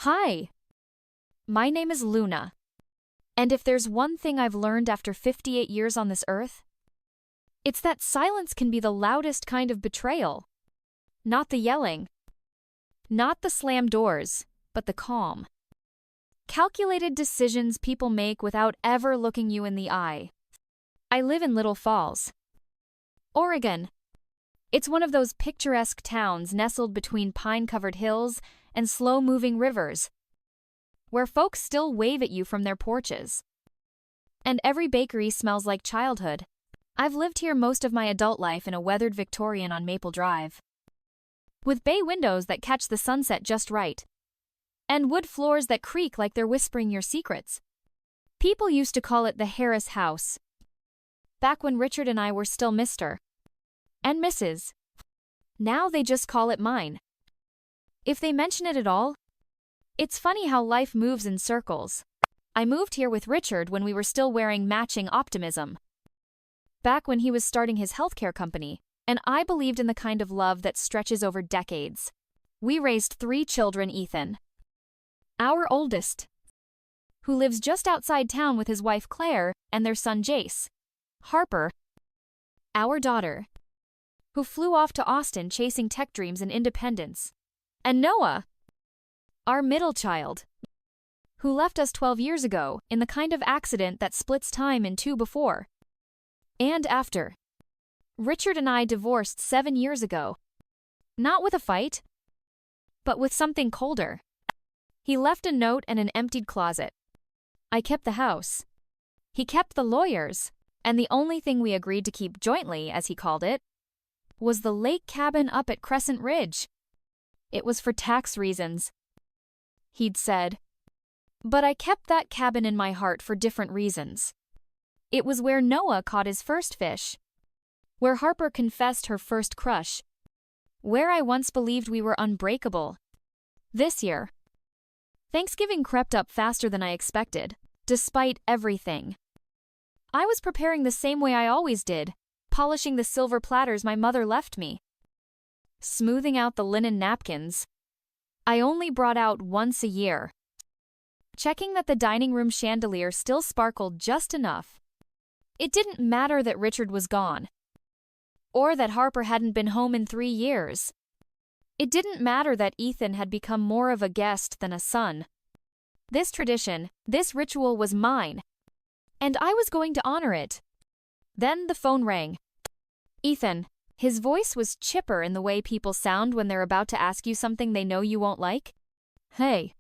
Hi, my name is Luna. And if there's one thing I've learned after 58 years on this earth, it's that silence can be the loudest kind of betrayal. Not the yelling, not the slammed doors, but the calm. Calculated decisions people make without ever looking you in the eye. I live in Little Falls, Oregon. It's one of those picturesque towns nestled between pine-covered hills and slow-moving rivers, where folks still wave at you from their porches. And every bakery smells like childhood. I've lived here most of my adult life in a weathered Victorian on Maple Drive, with bay windows that catch the sunset just right, and wood floors that creak like they're whispering your secrets. People used to call it the Harris House, back when Richard and I were still Mr. and Mrs. Now they just call it mine. If they mention it at all, it's funny how life moves in circles. I moved here with Richard when we were still wearing matching optimism, back when he was starting his healthcare company, and I believed in the kind of love that stretches over decades. We raised 3 children: Ethan, our oldest, who lives just outside town with his wife Claire and their son Jace; Harper, our daughter, who flew off to Austin chasing tech dreams and independence; and Noah, our middle child, who left us 12 years ago in the kind of accident that splits time in two before and after. Richard and I divorced 7 years ago. Not with a fight, but with something colder. He left a note and an emptied closet. I kept the house. He kept the lawyers, and the only thing we agreed to keep jointly, as he called it, was the lake cabin up at Crescent Ridge. It was for tax reasons, he'd said. But I kept that cabin in my heart for different reasons. It was where Noah caught his first fish, where Harper confessed her first crush, where I once believed we were unbreakable. This year, Thanksgiving crept up faster than I expected, despite everything. I was preparing the same way I always did, polishing the silver platters my mother left me, smoothing out the linen napkins I only brought out once a year, checking that the dining room chandelier still sparkled just enough. It didn't matter that Richard was gone, or that Harper hadn't been home in 3 years. It didn't matter that Ethan had become more of a guest than a son. This tradition, this ritual was mine, and I was going to honor it. Then the phone rang. Ethan. His voice was chipper in the way people sound when they're about to ask you something they know you won't like. Hey.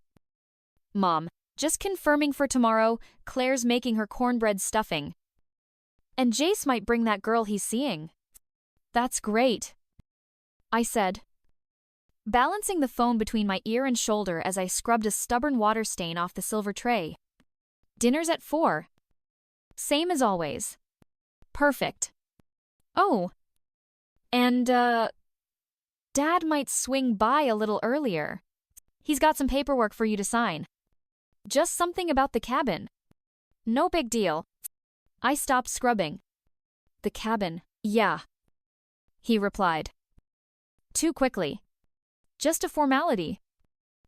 Mom, just confirming for tomorrow, Claire's making her cornbread stuffing. And Jace might bring that girl he's seeing. That's great, I said, balancing the phone between my ear and shoulder as I scrubbed a stubborn water stain off the silver tray. Dinner's at 4. Same as always. Perfect. Oh. And, Dad might swing by a little earlier. He's got some paperwork for you to sign. Just something about the cabin. No big deal. I stopped scrubbing. The cabin, yeah, he replied. Too quickly. Just a formality.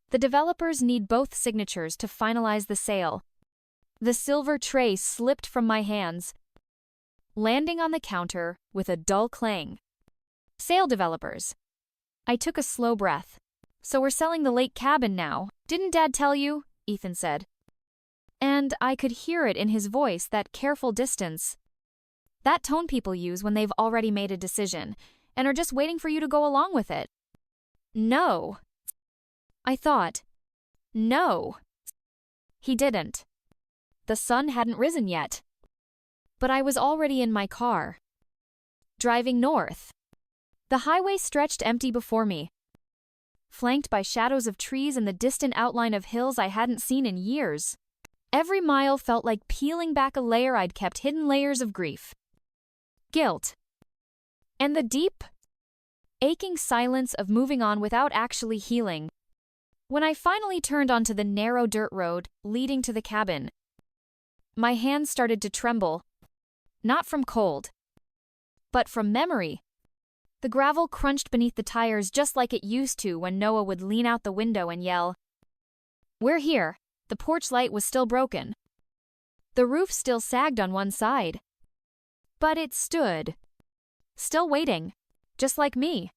The developers need both signatures to finalize the sale. The silver tray slipped from my hands, landing on the counter with a dull clang. Sale developers. I took a slow breath. So we're selling the lake cabin now, didn't Dad tell you? Ethan said. And I could hear it in his voice, that careful distance. That tone people use when they've already made a decision and are just waiting for you to go along with it. No. I thought. No. He didn't. The sun hadn't risen yet. But I was already in my car, driving north. The highway stretched empty before me, flanked by shadows of trees and the distant outline of hills I hadn't seen in years. Every mile felt like peeling back a layer I'd kept hidden, layers of grief, guilt, and the deep, aching silence of moving on without actually healing. When I finally turned onto the narrow dirt road leading to the cabin, my hands started to tremble, not from cold, but from memory. The gravel crunched beneath the tires just like it used to when Noah would lean out the window and yell, We're here. The porch light was still broken. The roof still sagged on one side. But it stood. Still waiting. Just like me.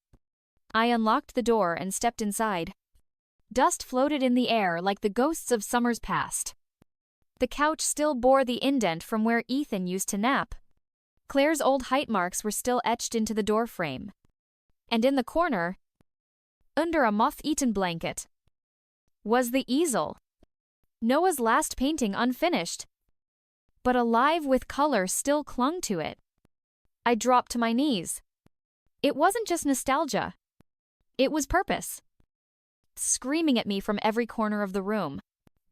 I unlocked the door and stepped inside. Dust floated in the air like the ghosts of summers past. The couch still bore the indent from where Ethan used to nap. Claire's old height marks were still etched into the doorframe. And in the corner, under a moth-eaten blanket, was the easel. Noah's last painting unfinished, but alive with color still clung to it. I dropped to my knees. It wasn't just nostalgia. It was purpose. Screaming at me from every corner of the room.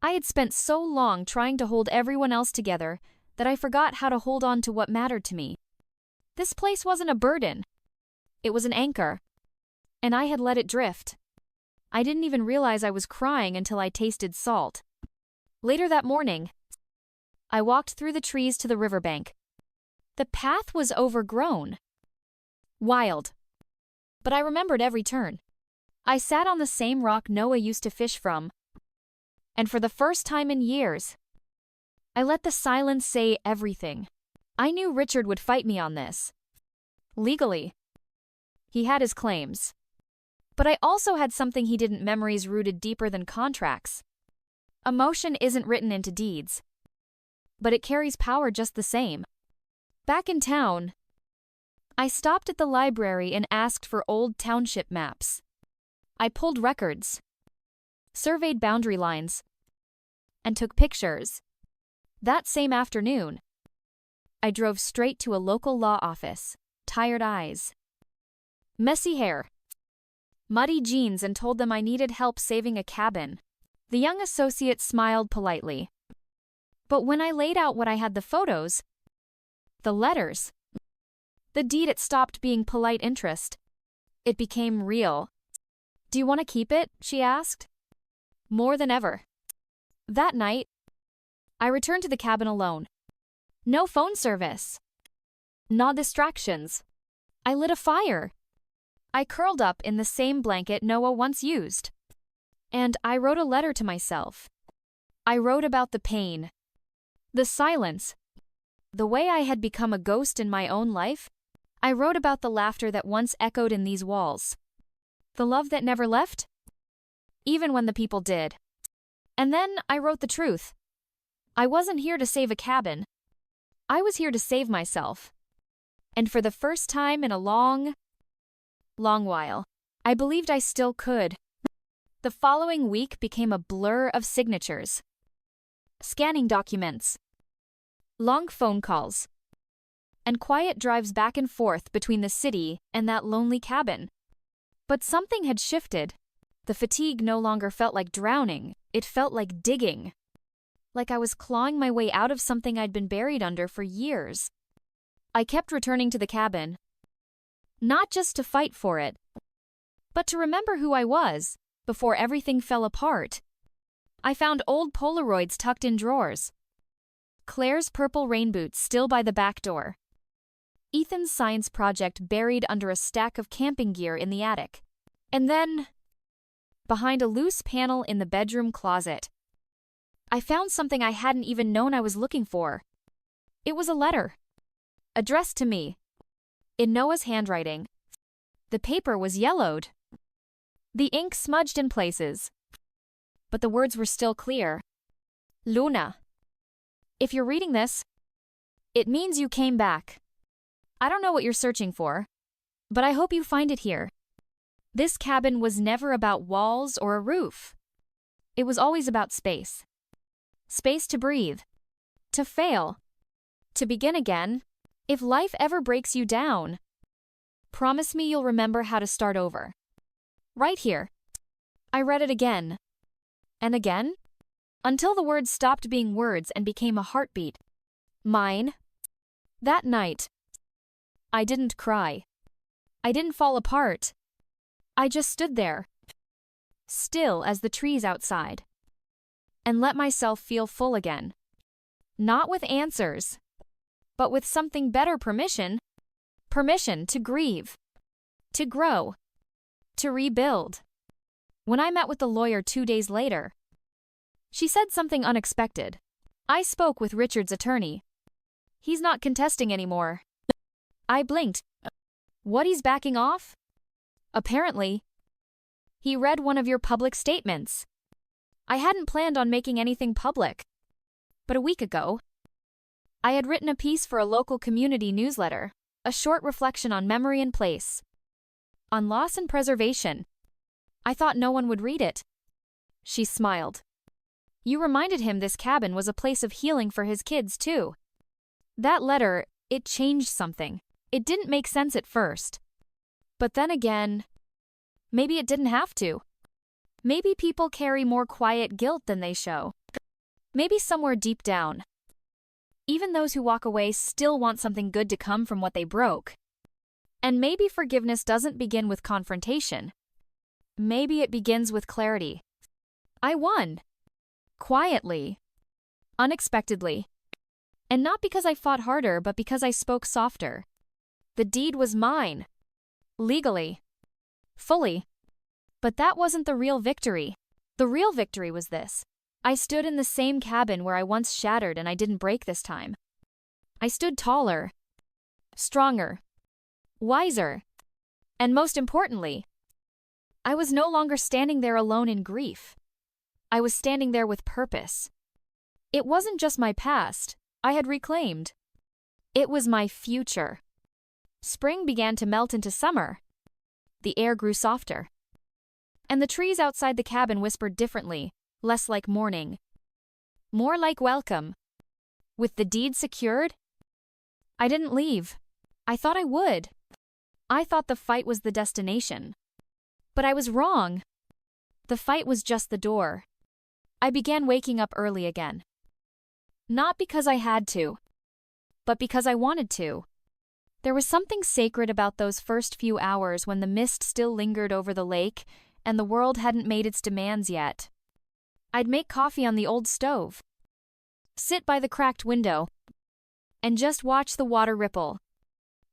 I had spent so long trying to hold everyone else together that I forgot how to hold on to what mattered to me. This place wasn't a burden. It was an anchor. And I had let it drift. I didn't even realize I was crying until I tasted salt. Later that morning, I walked through the trees to the riverbank. The path was overgrown. Wild. But I remembered every turn. I sat on the same rock Noah used to fish from. And for the first time in years, I let the silence say everything. I knew Richard would fight me on this. Legally. He had his claims. But I also had something he didn't, memories rooted deeper than contracts. Emotion isn't written into deeds. But it carries power just the same. Back in town, I stopped at the library and asked for old township maps. I pulled records, surveyed boundary lines, and took pictures. That same afternoon, I drove straight to a local law office, tired eyes, messy hair, muddy jeans, and told them I needed help saving a cabin. The young associate smiled politely. But when I laid out what I had, the photos, the letters, the deed, it stopped being polite interest. It became real. "Do you want to keep it?" she asked. More than ever. That night, I returned to the cabin alone. No phone service. No distractions. I lit a fire. I curled up in the same blanket Noah once used. And I wrote a letter to myself. I wrote about the pain, the silence, the way I had become a ghost in my own life. I wrote about the laughter that once echoed in these walls. The love that never left, even when the people did. And then I wrote the truth. I wasn't here to save a cabin. I was here to save myself. And for the first time in a long while, I believed I still could. The following week became a blur of signatures, scanning documents, long phone calls, and quiet drives back and forth between the city and that lonely cabin. But something had shifted. The fatigue no longer felt like drowning, it felt like digging. Like I was clawing my way out of something I'd been buried under for years. I kept returning to the cabin. Not just to fight for it, but to remember who I was before everything fell apart. I found old Polaroids tucked in drawers. Claire's purple rain boots still by the back door. Ethan's science project buried under a stack of camping gear in the attic. And then, behind a loose panel in the bedroom closet, I found something I hadn't even known I was looking for. It was a letter, addressed to me, in Noah's handwriting. The paper was yellowed, the ink smudged in places, but the words were still clear. Luna, if you're reading this, it means you came back. I don't know what you're searching for, but I hope you find it here. This cabin was never about walls or a roof. It was always about space. Space to breathe, to fail, to begin again. If life ever breaks you down, promise me you'll remember how to start over. Right here. I read it again, and again, until the words stopped being words and became a heartbeat. Mine. That night, I didn't cry. I didn't fall apart. I just stood there, still as the trees outside, and let myself feel full again. Not with answers, but with something better: permission. Permission to grieve, to grow, to rebuild. When I met with the lawyer 2 days later, She said something unexpected. I spoke with Richard's attorney. He's not contesting anymore. I blinked. What, he's backing off? Apparently. He read one of your public statements. I hadn't planned on making anything public. But a week ago, I had written a piece for a local community newsletter, a short reflection on memory and place, on loss and preservation. I thought no one would read it. She smiled. You reminded him this cabin was a place of healing for his kids, too. That letter, it changed something. It didn't make sense at first. But then again, maybe it didn't have to. Maybe people carry more quiet guilt than they show. Maybe somewhere deep down, even those who walk away still want something good to come from what they broke. And maybe forgiveness doesn't begin with confrontation. Maybe it begins with clarity. I won. Quietly. Unexpectedly. And not because I fought harder, but because I spoke softer. The deed was mine. Legally. Fully. But that wasn't the real victory. The real victory was this. I stood in the same cabin where I once shattered, and I didn't break this time. I stood taller, stronger, wiser, and most importantly, I was no longer standing there alone in grief. I was standing there with purpose. It wasn't just my past I had reclaimed. It was my future. Spring began to melt into summer. The air grew softer. And the trees outside the cabin whispered differently, less like mourning, more like welcome. With the deed secured, I didn't leave. I thought I would. I thought the fight was the destination. But I was wrong. The fight was just the door. I began waking up early again. Not because I had to, but because I wanted to. There was something sacred about those first few hours when the mist still lingered over the lake and the world hadn't made its demands yet. I'd make coffee on the old stove, sit by the cracked window, and just watch the water ripple.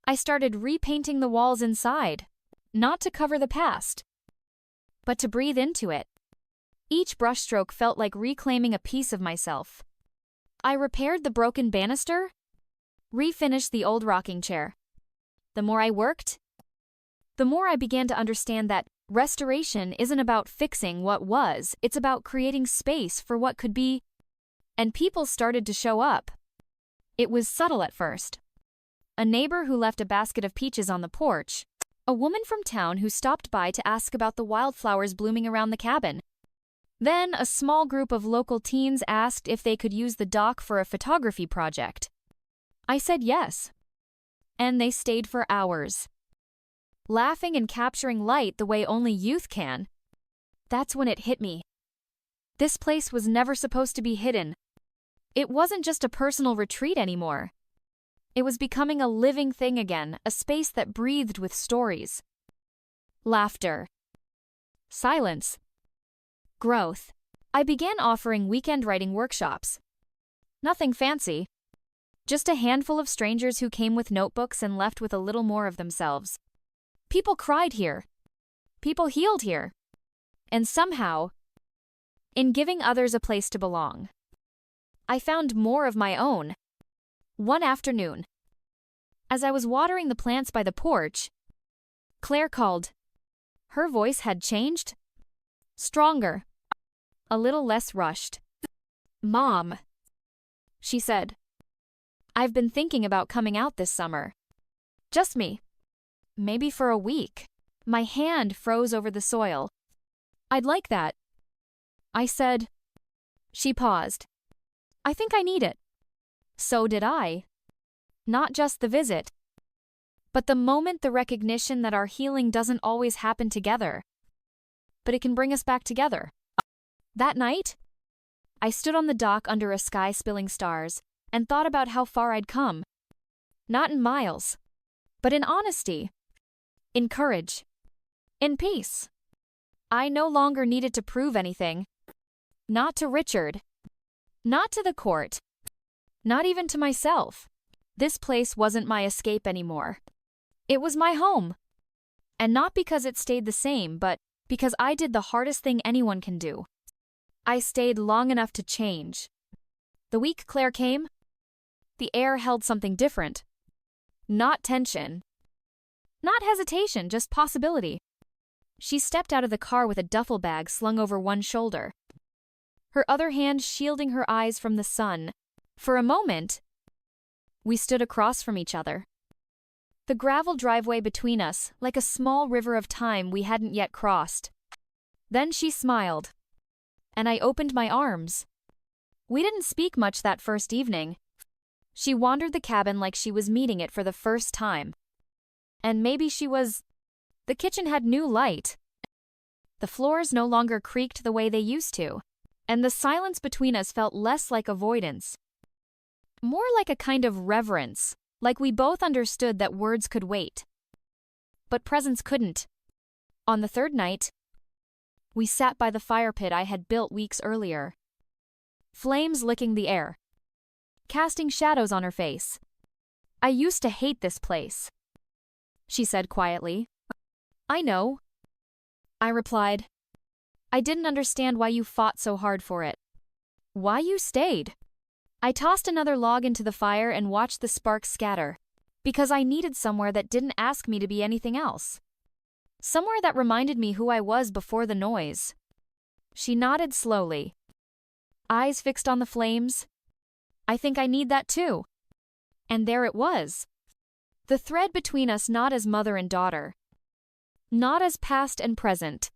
I started repainting the walls inside, not to cover the past, but to breathe into it. Each brushstroke felt like reclaiming a piece of myself. I repaired the broken banister, refinished the old rocking chair. The more I worked, the more I began to understand that restoration isn't about fixing what was, it's about creating space for what could be. And people started to show up. It was subtle at first. A neighbor who left a basket of peaches on the porch, a woman from town who stopped by to ask about the wildflowers blooming around the cabin. Then a small group of local teens asked if they could use the dock for a photography project. I said yes. And they stayed for hours, laughing and capturing light the way only youth can. That's when it hit me. This place was never supposed to be hidden. It wasn't just a personal retreat anymore. It was becoming a living thing again, a space that breathed with stories. Laughter. Silence. Growth. I began offering weekend writing workshops. Nothing fancy. Just a handful of strangers who came with notebooks and left with a little more of themselves. People cried here. People healed here. And somehow, in giving others a place to belong, I found more of my own. One afternoon, as I was watering the plants by the porch, Claire called. Her voice had changed. Stronger. A little less rushed. Mom, she said. I've been thinking about coming out this summer. Just me. Maybe for a week. My hand froze over the soil. I'd like that. I said. She paused. I think I need it. So did I. Not just the visit, but the moment, the recognition that our healing doesn't always happen together, but it can bring us back together. That night, I stood on the dock under a sky spilling stars and thought about how far I'd come. Not in miles, but in honesty, in courage, in peace. I no longer needed to prove anything. Not to Richard. Not to the court. Not even to myself. This place wasn't my escape anymore. It was my home. And not because it stayed the same, but because I did the hardest thing anyone can do. I stayed long enough to change. The week Claire came, the air held something different. Not tension. Not hesitation, just possibility. She stepped out of the car with a duffel bag slung over one shoulder, her other hand shielding her eyes from the sun. For a moment, we stood across from each other. The gravel driveway between us, like a small river of time we hadn't yet crossed. Then she smiled, and I opened my arms. We didn't speak much that first evening. She wandered the cabin like she was meeting it for the first time. And maybe she was. The kitchen had new light. The floors no longer creaked the way they used to, and the silence between us felt less like avoidance, more like a kind of reverence, like we both understood that words could wait. But presence couldn't. On the third night, we sat by the fire pit I had built weeks earlier. Flames licking the air, casting shadows on her face. "I used to hate this place," she said quietly. "I know," I replied. "I didn't understand why you fought so hard for it. Why you stayed." I tossed another log into the fire and watched the sparks scatter, because I needed somewhere that didn't ask me to be anything else. Somewhere that reminded me who I was before the noise. She nodded slowly, eyes fixed on the flames. "I think I need that too." And there it was. The thread between us, not as mother and daughter, not as past and present,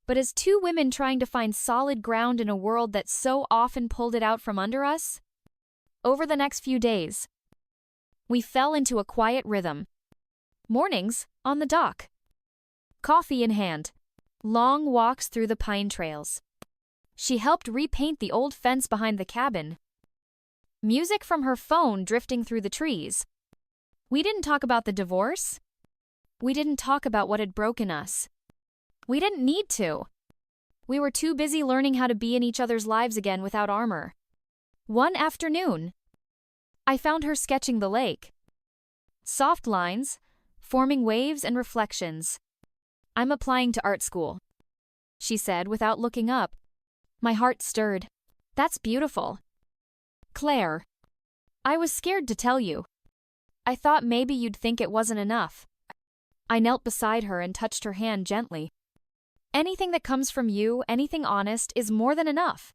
but as two women trying to find solid ground in a world that so often pulled it out from under us. Over the next few days, we fell into a quiet rhythm. Mornings, on the dock. Coffee in hand. Long walks through the pine trails. She helped repaint the old fence behind the cabin. Music from her phone drifting through the trees. We didn't talk about the divorce. We didn't talk about what had broken us. We didn't need to. We were too busy learning how to be in each other's lives again without armor. One afternoon, I found her sketching the lake. Soft lines, forming waves and reflections. "I'm applying to art school," she said without looking up. My heart stirred. "That's beautiful." "Claire, I was scared to tell you. I thought maybe you'd think it wasn't enough." I knelt beside her and touched her hand gently. "Anything that comes from you, anything honest, is more than enough."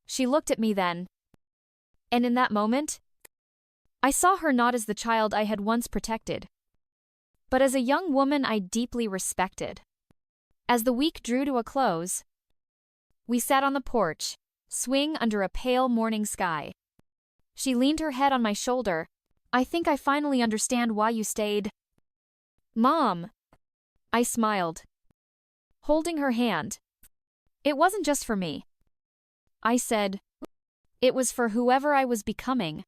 She looked at me then, and in that moment, I saw her not as the child I had once protected, but as a young woman I deeply respected. As the week drew to a close, we sat on the porch, swing under a pale morning sky. She leaned her head on my shoulder. "I think I finally understand why you stayed." "Mom," I smiled, holding her hand. "It wasn't just for me." I said, "It was for whoever I was becoming."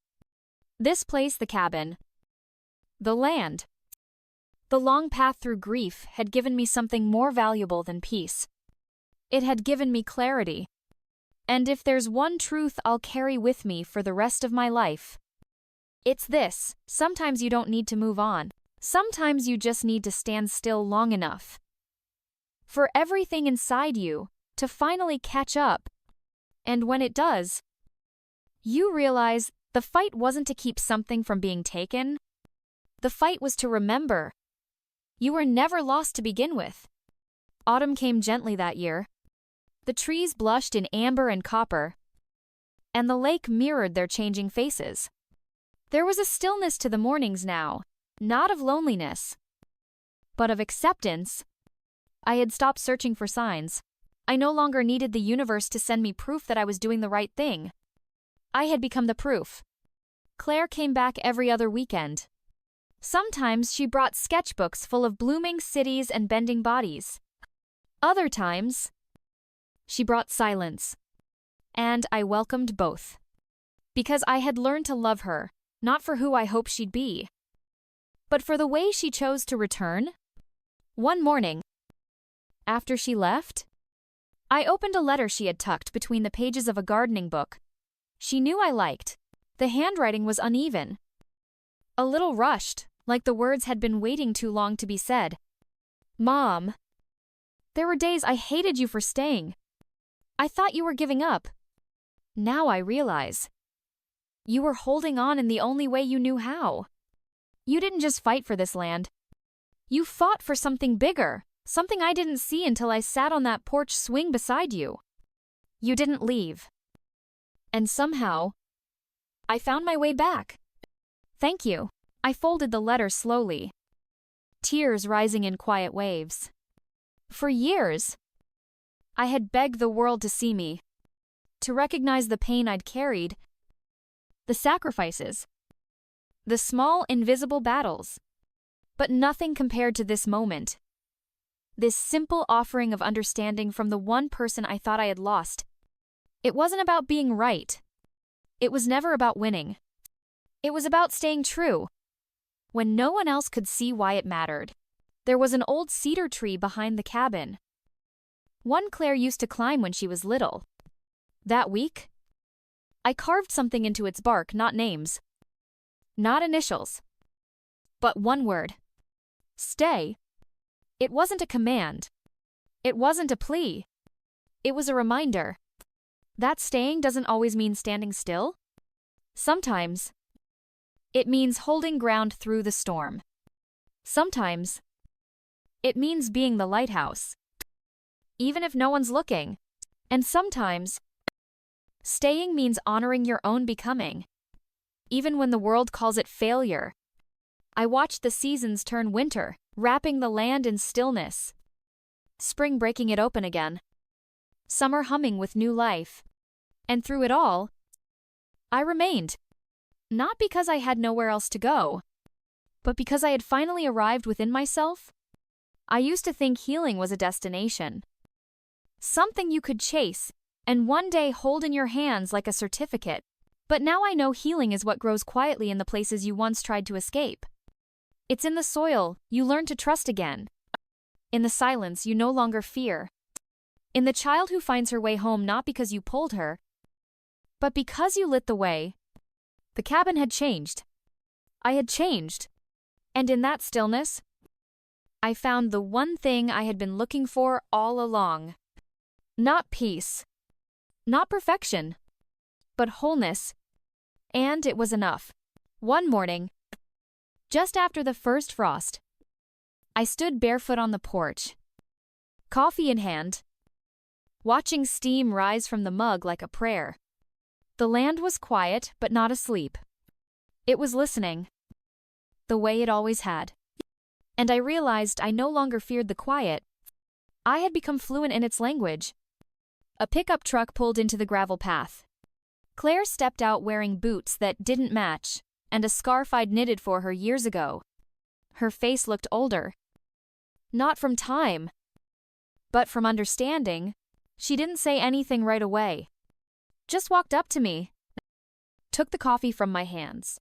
This place, the cabin, the land, the long path through grief had given me something more valuable than peace. It had given me clarity. And if there's one truth I'll carry with me for the rest of my life, it's this: sometimes you don't need to move on. Sometimes you just need to stand still long enough for everything inside you to finally catch up. And when it does, you realize the fight wasn't to keep something from being taken. The fight was to remember. You were never lost to begin with. Autumn came gently that year. The trees blushed in amber and copper, and the lake mirrored their changing faces. There was a stillness to the mornings now, not of loneliness, but of acceptance. I had stopped searching for signs. I no longer needed the universe to send me proof that I was doing the right thing. I had become the proof. Claire came back every other weekend. Sometimes she brought sketchbooks full of blooming cities and bending bodies. Other times, she brought silence. And I welcomed both. Because I had learned to love her, not for who I hoped she'd be, but for the way she chose to return. One morning, after she left, I opened a letter she had tucked between the pages of a gardening book she knew I liked. The handwriting was uneven, a little rushed, like the words had been waiting too long to be said. "Mom, there were days I hated you for staying. I thought you were giving up. Now I realize. You were holding on in the only way you knew how. You didn't just fight for this land. You fought for something bigger, something I didn't see until I sat on that porch swing beside you. You didn't leave. And somehow, I found my way back. Thank you. I folded the letter slowly, tears rising in quiet waves. For years, I had begged the world to see me, to recognize the pain I'd carried, the sacrifices, the small, invisible battles. But nothing compared to this moment. This simple offering of understanding from the one person I thought I had lost. It wasn't about being right. It was never about winning. It was about staying true. When no one else could see why it mattered. There was an old cedar tree behind the cabin. One Claire used to climb when she was little. That week, I carved something into its bark, not names, not initials, but one word. Stay. It wasn't a command. It wasn't a plea. It was a reminder that staying doesn't always mean standing still. Sometimes, it means holding ground through the storm. Sometimes, it means being the lighthouse, even if no one's looking. And sometimes, staying means honoring your own becoming, even when the world calls it failure. I watched the seasons turn winter, wrapping the land in stillness. Spring breaking it open again. Summer humming with new life. And through it all, I remained. Not because I had nowhere else to go, but because I had finally arrived within myself. I used to think healing was a destination, something you could chase and one day hold in your hands like a certificate. But now I know healing is what grows quietly in the places you once tried to escape. It's in the soil you learn to trust again. In the silence you no longer fear. In the child who finds her way home not because you pulled her, but because you lit the way. The cabin had changed. I had changed. And in that stillness, I found the one thing I had been looking for all along. Not peace, not perfection, but wholeness. And it was enough. One morning, just after the first frost, I stood barefoot on the porch, coffee in hand, watching steam rise from the mug like a prayer. The land was quiet, but not asleep. It was listening, the way it always had. And I realized I no longer feared the quiet. I had become fluent in its language. A pickup truck pulled into the gravel path. Claire stepped out wearing boots that didn't match, and a scarf I'd knitted for her years ago. Her face looked older. Not from time, but from understanding. She didn't say anything right away. Just walked up to me, took the coffee from my hands,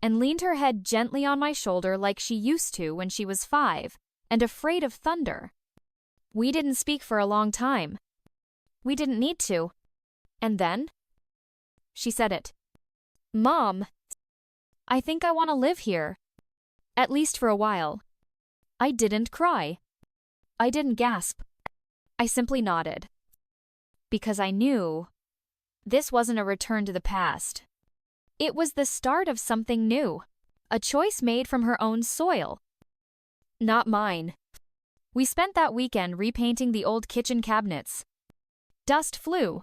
and leaned her head gently on my shoulder like she used to when she was 5 and afraid of thunder. We didn't speak for a long time. We didn't need to. And then, she said it. Mom, I think I want to live here. At least for a while. I didn't cry. I didn't gasp. I simply nodded. Because I knew this wasn't a return to the past. It was the start of something new. A choice made from her own soil. Not mine. We spent that weekend repainting the old kitchen cabinets. Dust flew.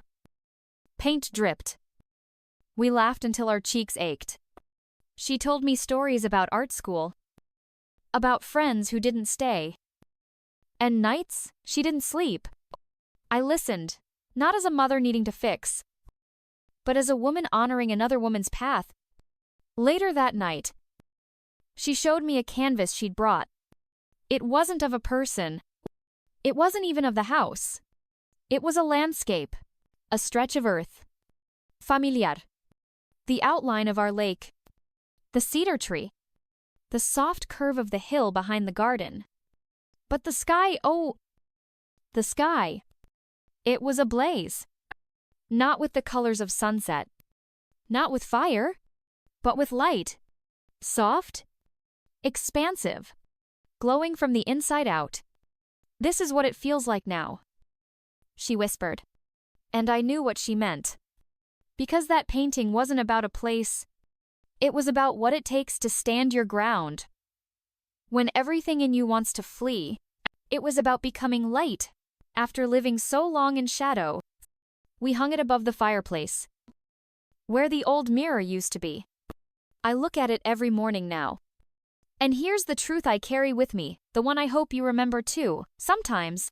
Paint dripped. We laughed until our cheeks ached. She told me stories about art school, about friends who didn't stay, and nights she didn't sleep. I listened, not as a mother needing to fix, but as a woman honoring another woman's path. Later that night, she showed me a canvas she'd brought. It wasn't of a person. It wasn't even of the house. It was a landscape, a stretch of earth. Familiar. The outline of our lake. The cedar tree. The soft curve of the hill behind the garden. But the sky, oh, the sky. It was ablaze. Not with the colors of sunset. Not with fire, but with light. Soft, expansive, glowing from the inside out. This is what it feels like now, she whispered. And I knew what she meant. Because that painting wasn't about a place, it was about what it takes to stand your ground. When everything in you wants to flee, it was about becoming light. After living so long in shadow, we hung it above the fireplace, where the old mirror used to be. I look at it every morning now. And here's the truth I carry with me, the one I hope you remember too. Sometimes,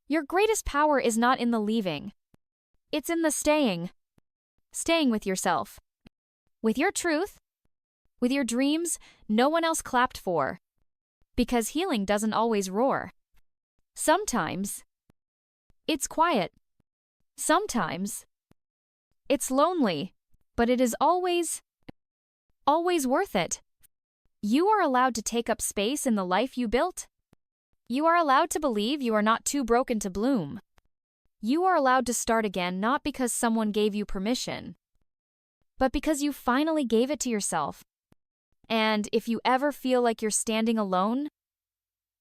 your greatest power is not in the leaving. It's in the staying. Staying with yourself. With your truth. With your dreams no one else clapped for. Because healing doesn't always roar. Sometimes, it's quiet. Sometimes, it's lonely. But it is always worth it. You are allowed to take up space in the life you built. You are allowed to believe you are not too broken to bloom. You are allowed to start again not because someone gave you permission, but because you finally gave it to yourself. And if you ever feel like you're standing alone,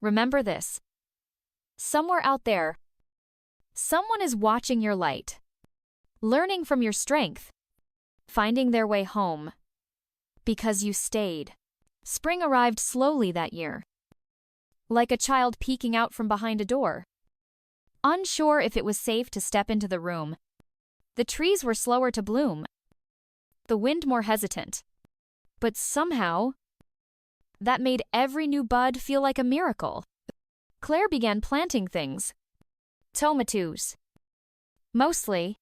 remember this. Somewhere out there, someone is watching your light, learning from your strength, finding their way home. Because you stayed. Spring arrived slowly that year, like a child peeking out from behind a door, unsure if it was safe to step into the room. The trees were slower to bloom, the wind more hesitant. But somehow, that made every new bud feel like a miracle. Claire began planting things. Tomatoes. Mostly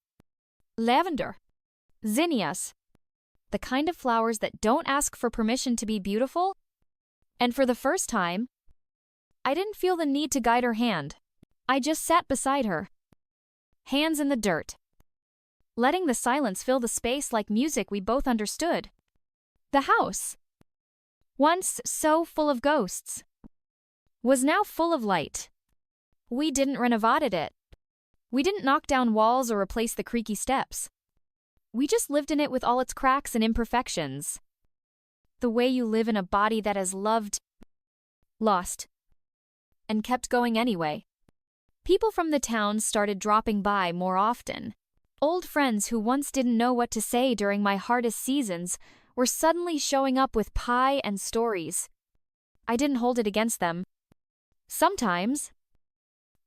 lavender. Zinnias. The kind of flowers that don't ask for permission to be beautiful. And for the first time, I didn't feel the need to guide her hand. I just sat beside her, hands in the dirt, letting the silence fill the space like music we both understood. The house, once so full of ghosts, was now full of light. We didn't renovate it. We didn't knock down walls or replace the creaky steps. We just lived in it with all its cracks and imperfections. The way you live in a body that has loved, lost, and kept going anyway. People from the town started dropping by more often. Old friends who once didn't know what to say during my hardest seasons were suddenly showing up with pie and stories. I didn't hold it against them. Sometimes,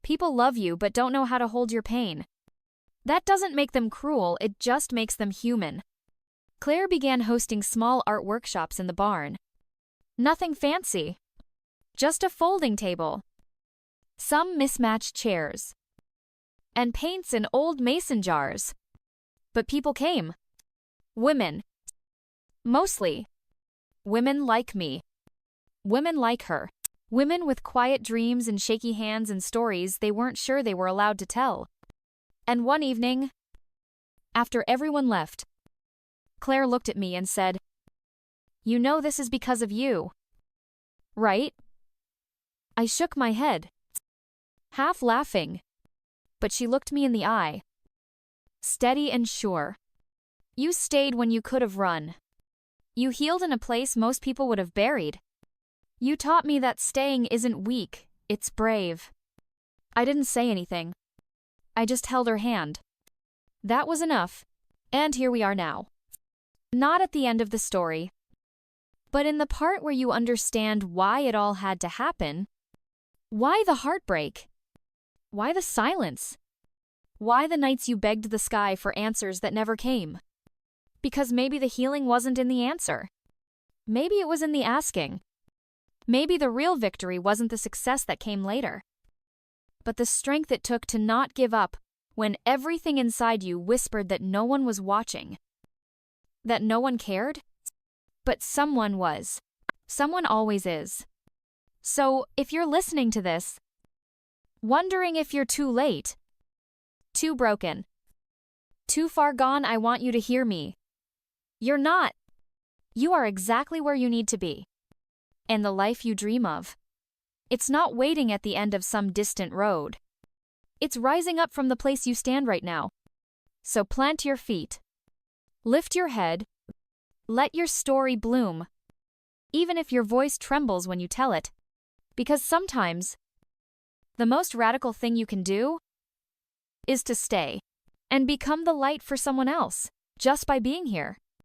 people love you but don't know how to hold your pain. That doesn't make them cruel, it just makes them human. Claire began hosting small art workshops in the barn. Nothing fancy. Just a folding table. Some mismatched chairs. And paints in old mason jars. But people came. Women. Mostly. Women like me. Women like her. Women with quiet dreams and shaky hands and stories they weren't sure they were allowed to tell. And one evening, after everyone left, Claire looked at me and said, "You know this is because of you, right?" I shook my head, half laughing, but she looked me in the eye, steady and sure. "You stayed when you could have run. You healed in a place most people would have buried. You taught me that staying isn't weak, it's brave." I didn't say anything. I just held her hand. That was enough, and here we are now. Not at the end of the story, but in the part where you understand why it all had to happen. Why the heartbreak? Why the silence? Why the nights you begged the sky for answers that never came? Because maybe the healing wasn't in the answer. Maybe it was in the asking. Maybe the real victory wasn't the success that came later, but the strength it took to not give up when everything inside you whispered that no one was watching, that no one cared. But someone was. Someone always is. So, if you're listening to this, wondering if you're too late, too broken, too far gone, I want you to hear me. You're not. You are exactly where you need to be. And the life you dream of. It's not waiting at the end of some distant road. It's rising up from the place you stand right now. So plant your feet. Lift your head. Let your story bloom. Even if your voice trembles when you tell it. Because sometimes, the most radical thing you can do is to stay. and become the light for someone else, just by being here.